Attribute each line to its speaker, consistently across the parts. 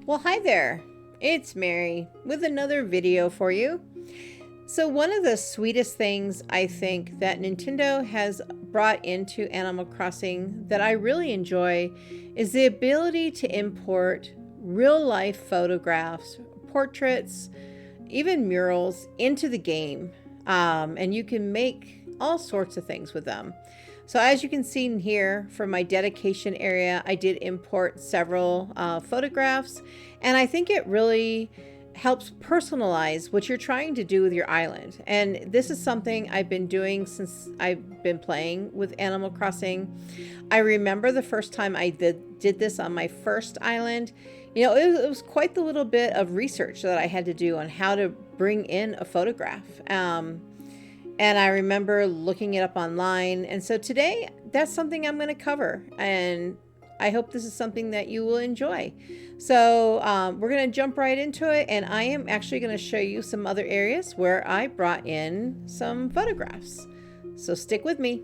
Speaker 1: Well, hi there. It's Mary with another video for you. So one of the sweetest things I think that Nintendo has brought into Animal Crossing that I really enjoy is the ability to import real life photographs, portraits, even murals into the game. And you can make all sorts of things with them. So as you can see in here, for my dedication area, I did import several photographs, and I think it really helps personalize what you're trying to do with your island. And this is something I've been doing since I've been playing with Animal Crossing. I remember the first time I did this on my first island. You know, it was quite the little bit of research that I had to do on how to bring in a photograph. And I remember looking it up online. And so today, that's something I'm going to cover. And I hope this is something that you will enjoy. So we're going to jump right into it. And I am actually going to show you some other areas where I brought in some photographs. So stick with me.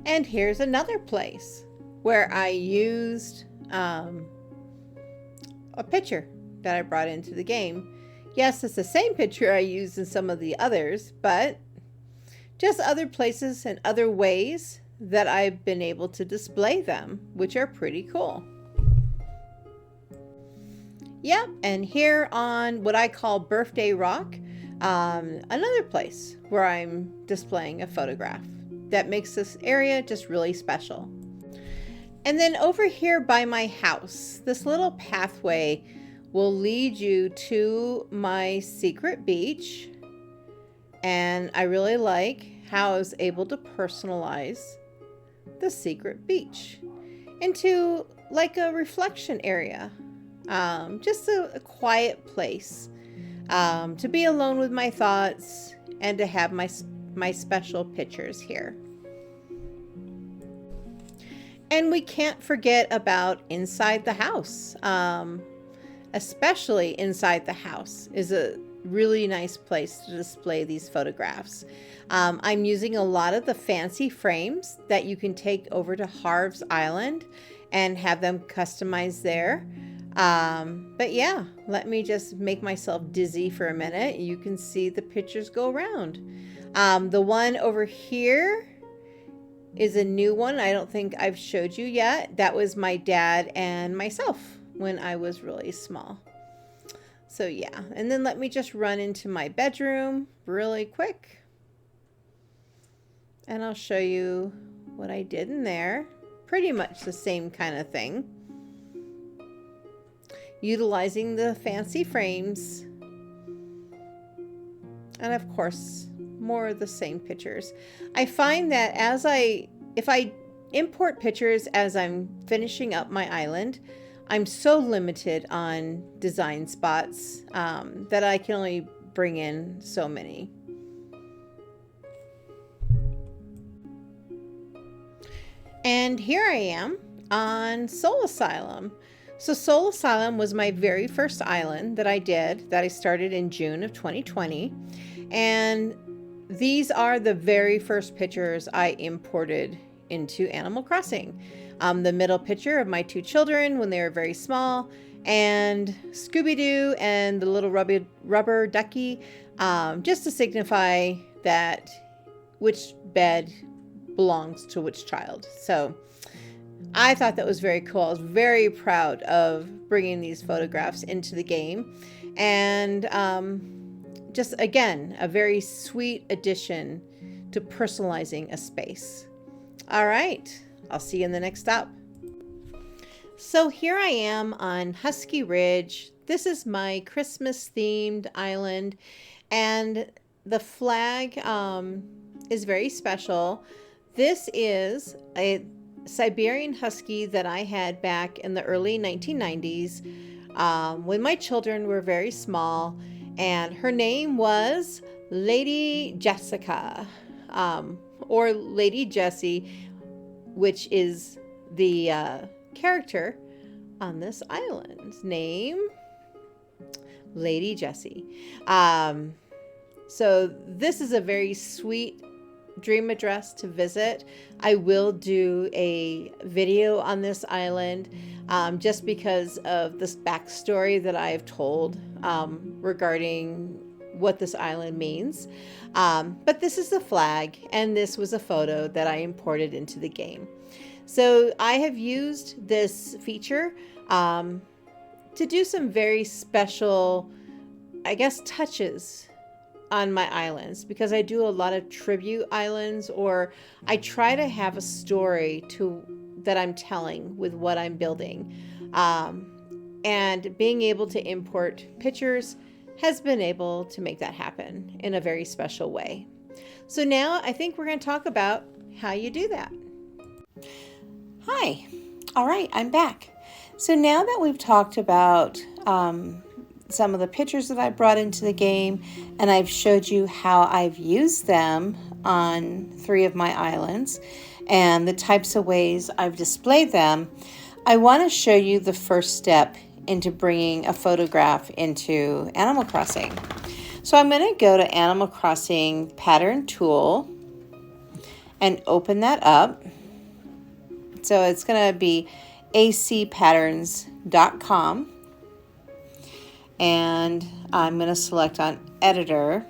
Speaker 1: And here's another place where I used a picture that I brought into the game. Yes, it's the same picture I used in some of the others, but just other places and other ways that I've been able to display them, which are pretty cool. Yep, and here on what I call Birthday Rock, another place where I'm displaying a photograph that makes this area just really special. And then over here by my house, this little pathway will lead you to my secret beach. And I really like how I was able to personalize the secret beach into like a reflection area. Just a quiet place to be alone with my thoughts and to have my special pictures here. And we can't forget about inside the house. Especially inside the house is a really nice place to display these photographs. I'm using a lot of the fancy frames that you can take over to Harv's Island and have them customized there. But yeah, let me just make myself dizzy for a minute. You can see the pictures go around. The one over here is a new one. I don't think I've showed you yet. That was my dad and myself when I was really small. So yeah, and then let me just run into my bedroom really quick. And I'll show you what I did in there. Pretty much the same kind of thing. Utilizing the fancy frames. And of course, more of the same pictures. I find that if I import pictures as I'm finishing up my island, I'm so limited on design spots that I can only bring in so many. And here I am on Soul Asylum. So Soul Asylum was my very first island that I started in June of 2020. And these are the very first pictures I imported into Animal Crossing. The middle picture of my two children when they were very small, and Scooby-Doo and the little rubber ducky, just to signify that which bed belongs to which child. So I thought that was very cool. I was very proud of bringing these photographs into the game, and just again, a very sweet addition to personalizing a space. All right. I'll see you in the next stop. So here I am on Husky Ridge. This is my Christmas themed island, and the flag is very special. This is a Siberian Husky that I had back in the early 1990s when my children were very small, and her name was Lady Jessica, or Lady Jessie, which is the character on this island's name, Lady Jessie. So this is a very sweet dream address to visit. I will do a video on this island just because of this backstory that I've told regarding what this island means. But this is the flag, and this was a photo that I imported into the game. So I have used this feature to do some very special, I guess, touches on my islands, because I do a lot of tribute islands, or I try to have a story that I'm telling with what I'm building. And being able to import pictures has been able to make that happen in a very special way. So now I think we're going to talk about how you do that. Hi. All right, I'm back. So now that we've talked about some of the pictures that I brought into the game, and I've showed you how I've used them on 3 of my islands and the types of ways I've displayed them, I want to show you the first step into bringing a photograph into Animal Crossing. So I'm going to go to Animal Crossing Pattern Tool and open that up. So it's going to be acpatterns.com. And I'm going to select on editor.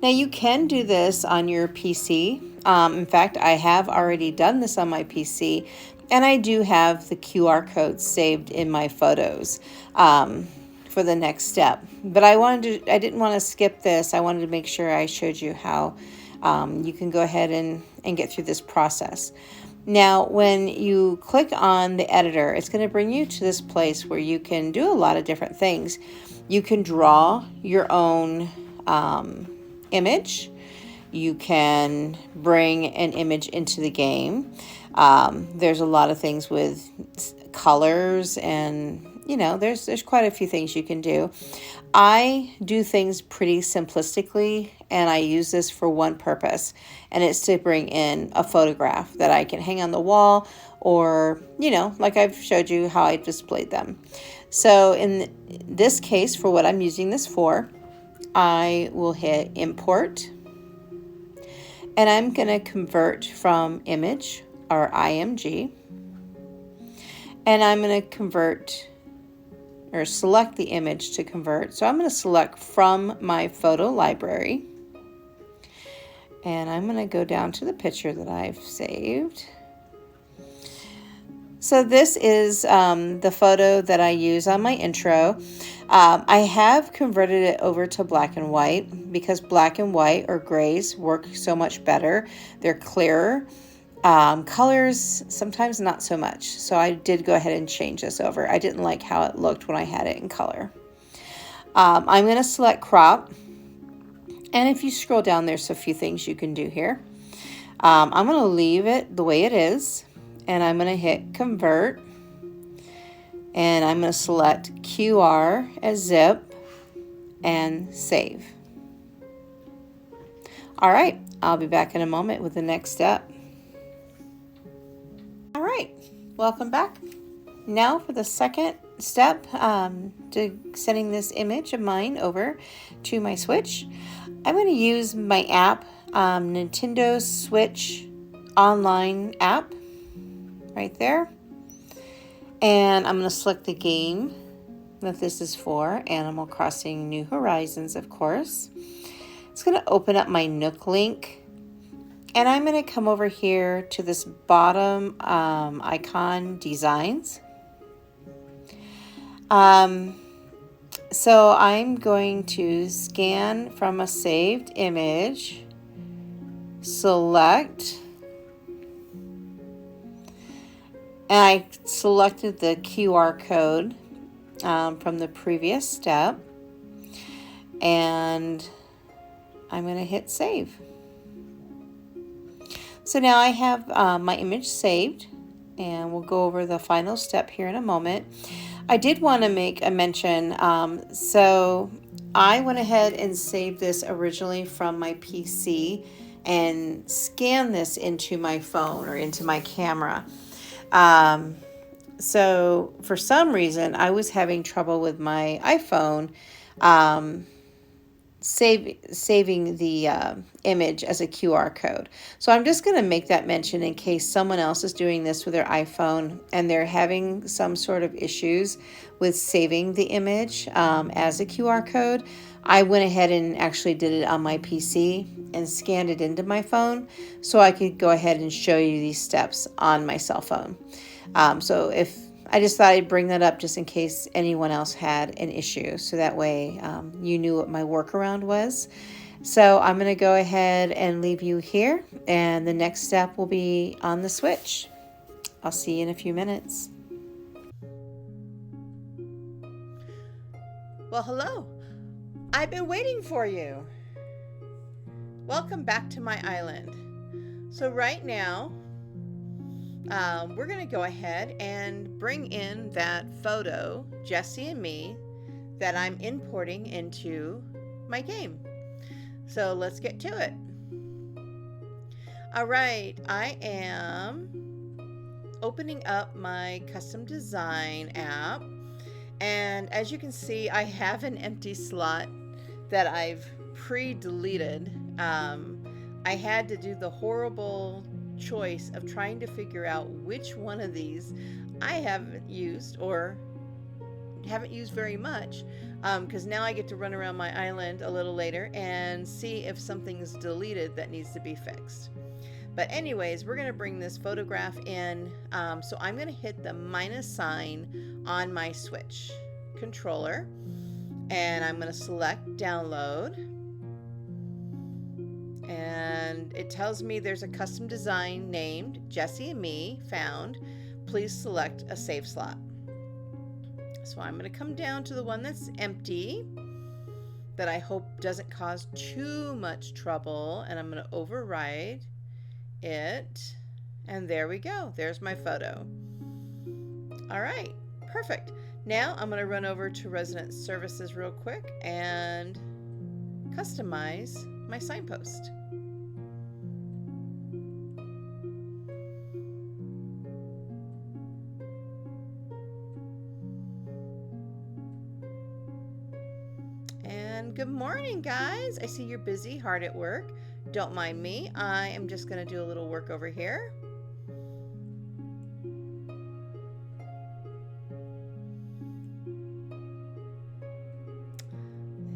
Speaker 1: Now you can do this on your PC. In fact, I have already done this on my PC, and I do have the QR code saved in my photos for the next step. But I didn't want to skip this. I wanted to make sure I showed you how you can go ahead and get through this process. Now, when you click on the editor, it's going to bring you to this place where you can do a lot of different things. You can draw your own image. You can bring an image into the game. There's a lot of things with colors, and there's quite a few things you can do. I do things pretty simplistically, and I use this for one purpose, and it's to bring in a photograph that I can hang on the wall, or like I've showed you how I displayed them. So in this case, for what I'm using this for, I will hit import, and I'm going to convert from image, or IMG, and I'm going to convert or select the image to convert. So I'm going to select from my photo library, and I'm going to go down to the picture that I've saved. So this is the photo that I use on my intro. I have converted it over to black and white because black and white or grays work so much better. They're clearer. Colors, sometimes not so much. So I did go ahead and change this over. I didn't like how it looked when I had it in color. I'm going to select crop. And if you scroll down, there's a few things you can do here. I'm going to leave it the way it is. And I'm going to hit convert. And I'm going to select QR as zip and save. All right, I'll be back in a moment with the next step. All right, welcome back. Now for the second step to sending this image of mine over to my Switch. I'm going to use my app, Nintendo Switch online app, right there. And I'm going to select the game that this is for, Animal Crossing New Horizons, of course. It's going to open up my Nook link. And I'm going to come over here to this bottom icon, Designs. So I'm going to scan from a saved image, select, and I selected the QR code from the previous step, and I'm going to hit save. So now I have my image saved, and we'll go over the final step here in a moment. I did want to make a mention. So I went ahead and saved this originally from my PC and scanned this into my phone or into my camera. So for some reason, I was having trouble with my iPhone saving the image as a QR code. So I'm just going to make that mention in case someone else is doing this with their iPhone and they're having some sort of issues with saving the image as a QR code. I went ahead and actually did it on my PC and scanned it into my phone so I could go ahead and show you these steps on my cell phone. So if I just thought I'd bring that up just in case anyone else had an issue, so that way you knew what my workaround was. So I'm going to go ahead and leave you here, and the next step will be on the switch. I'll see you in a few minutes. Well, hello. I've been waiting for you. Welcome back to my island. So right now, we're going to go ahead and bring in that photo, Jessie and me, that I'm importing into my game. So let's get to it. All right, I am opening up my custom design app. And as you can see, I have an empty slot that I've pre-deleted. I had to do the horrible choice of trying to figure out which one of these I haven't used or haven't used very much, because now I get to run around my island a little later and see if something is deleted that needs to be fixed. But anyways, we're going to bring this photograph in, so I'm going to hit the minus sign on my Switch controller and I'm going to select download. And it tells me there's a custom design named Jessie and Me found. Please select a save slot. So I'm going to come down to the one that's empty that I hope doesn't cause too much trouble, and I'm going to override it. And there we go. There's my photo. All right, perfect. Now I'm going to run over to Resident Services real quick and customize my signpost. And good morning, guys. I see you're busy, hard at work. Don't mind me. I am just going to do a little work over here.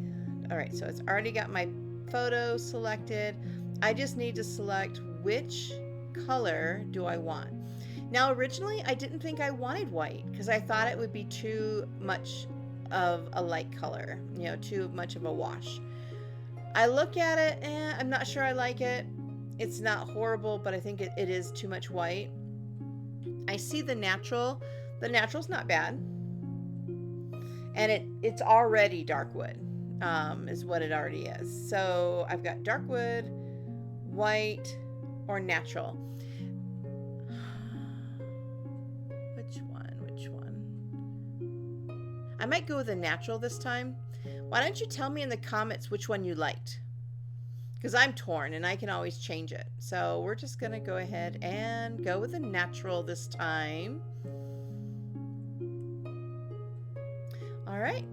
Speaker 1: And, all right, so it's already got my photo selected. I just need to select which color do I want. Now originally I didn't think I wanted white because I thought it would be too much of a light color, you know, too much of a wash. I look at it and I'm not sure I like it. It's not horrible, but I think it is too much white. I see the natural. The natural's not bad, and it's already dark wood. Is what it already is. So I've got dark wood, white, or natural. Which one? I might go with a natural this time. Why don't you tell me in the comments which one you liked? Because I'm torn and I can always change it. So we're just going to go ahead and go with a natural this time. All right.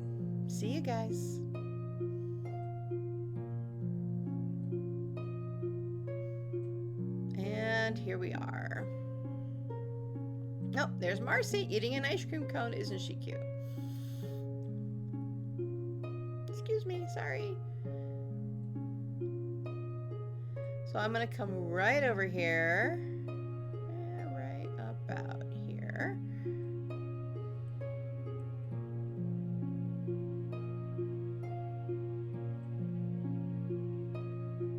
Speaker 1: See you guys. And here we are. Oh, there's Marcy eating an ice cream cone. Isn't she cute? Excuse me, sorry. So I'm going to come right over here. Right about here.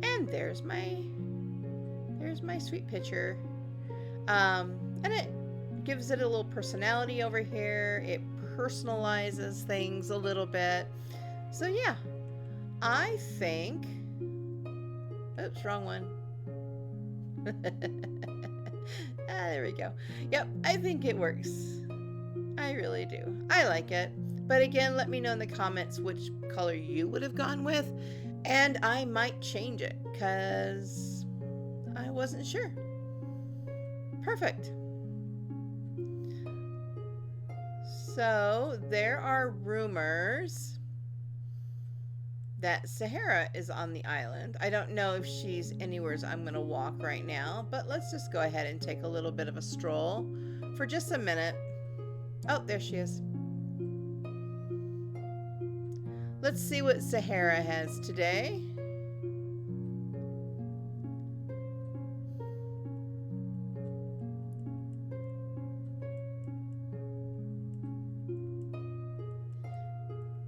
Speaker 1: And there's my sweet picture. And it gives it a little personality over here. It personalizes things a little bit. So yeah, I think, oops, wrong one. There we go. Yep, I think it works. I really do. I like it. But again, let me know in the comments which color you would have gone with, and I might change it because I wasn't sure. Perfect. So there are rumors that Sahara is on the island. I don't know if she's anywhere I'm going to walk right now, but let's just go ahead and take a little bit of a stroll for just a minute. Oh, there she is. Let's see what Sahara has today.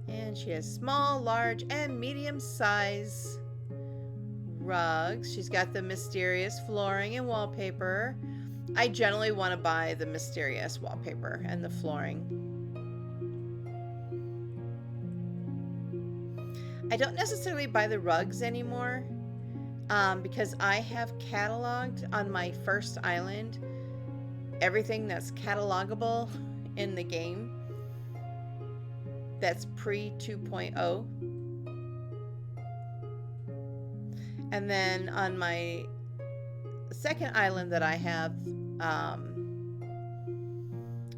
Speaker 1: And she has small, large, and medium size rugs. She's got the mysterious flooring and wallpaper. I generally want to buy the mysterious wallpaper and the flooring. I don't necessarily buy the rugs anymore because I have cataloged on my first island everything that's catalogable in the game. That's pre 2.0. And then on my second island that I have,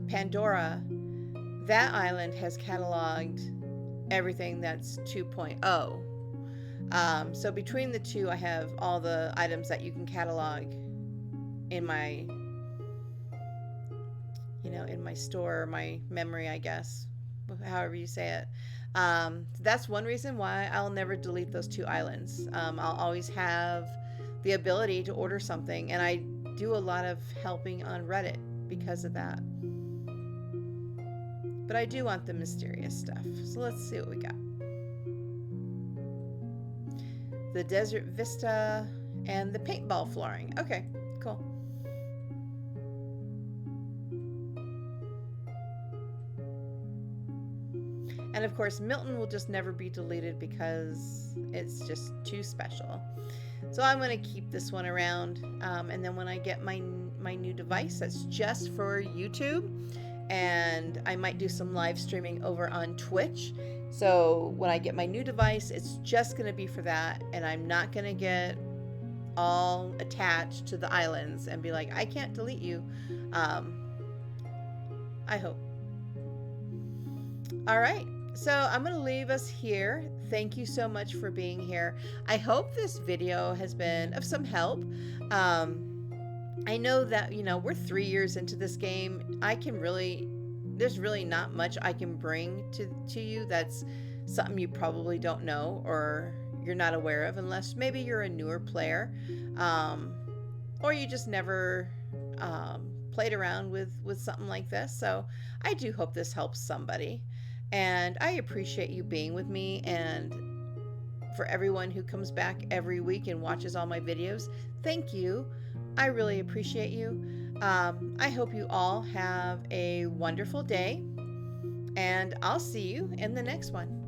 Speaker 1: Pandora, that island has cataloged everything that's 2.0. So between the two, I have all the items that you can catalog in my, in my store, my memory, I guess, however you say it. That's one reason why I'll never delete those two islands. I'll always have the ability to order something, and I do a lot of helping on Reddit because of that. But I do want the mysterious stuff. So let's see what we got. The desert vista and the paintball flooring. Okay, cool. And of course, Milton will just never be deleted because it's just too special. So I'm going to keep this one around. And then when I get my new device, that's just for YouTube. And I might do some live streaming over on Twitch. So when I get my new device, it's just going to be for that. And I'm not going to get all attached to the islands and be like, I can't delete you. I hope. All right. So I'm going to leave us here. Thank you so much for being here. I hope this video has been of some help. I know that, we're 3 years into this game. There's really not much I can bring to you that's something you probably don't know or you're not aware of, unless maybe you're a newer player, or you just never played around with something like this. So I do hope this helps somebody. And I appreciate you being with me, and for everyone who comes back every week and watches all my videos, thank you. I really appreciate you. I hope you all have a wonderful day, and I'll see you in the next one.